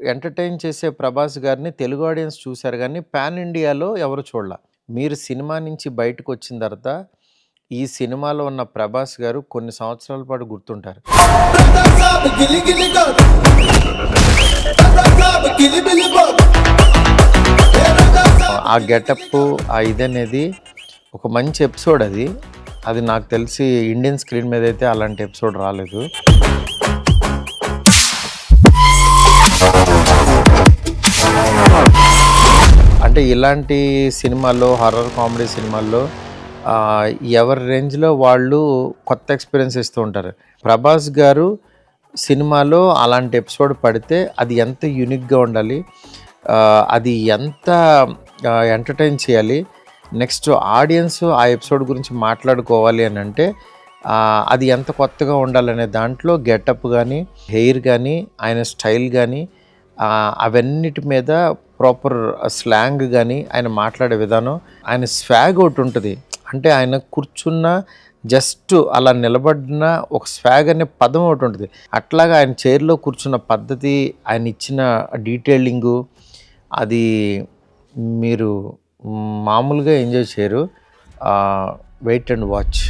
Entertain చేసే 'ప్రభాస్' గారిని Telugu audience చూసారు గానీ, పాన్ ఇండియాలో ఎవరు చూడల. మీరు సినిమా నుంచి బయటకొచ్చిన తర్వాత, ఈ సినిమాలో ఉన్న 'ప్రభాస్' గారు కొన్ని సంవత్సరాల పాటు గుర్తుంటారు. ఆ గెటప్పు, ఆ ఇదనేది ఒక మంచి ఎపిసోడ్ అది. అది నాకు తెలిసి ఇండియన్ స్క్రీన్ మీదైతే అలాంటి ఎపిసోడ్ రాలేదు. అంటే ఇలాంటి సినిమాల్లో, హారర్ కామెడీ సినిమాల్లో ఎవరి రేంజ్‌లో వాళ్ళు కొత్త ఎక్స్‌పీరియన్స్ ఇస్తూ ఉంటారు. 'ప్రభాస్' గారు సినిమాలో అలాంటి ఎపిసోడ్ పడితే అది ఎంత యూనిక్‌గా ఉండాలి, అది ఎంత ఎంటర్‌టైన్ చేయాలి, నెక్స్ట్ ఆడియన్స్ ఆ ఎపిసోడ్ గురించి మాట్లాడుకోవాలి అని అంటే అది ఎంత కొత్తగా ఉండాలనే దాంట్లో గెటప్ కానీ, హెయిర్ కానీ, ఆయన స్టైల్ కానీ, అవన్నిటి మీద ప్రాపర్ స్లాంగ్ కానీ, ఆయన మాట్లాడే విధానం, ఆయన స్వాగ్ ఒకటి ఉంటుంది. అంటే ఆయన కూర్చున్న జస్ట్ అలా నిలబడిన ఒక స్వాగ్ అనే పదం ఒకటి ఉంటుంది. అట్లాగా ఆయన చైర్లో కూర్చున్న పద్ధతి, ఆయన ఇచ్చిన డీటెయిలింగు, అది మీరు మామూలుగా ఎంజాయ్ చేయరు. Wait and watch.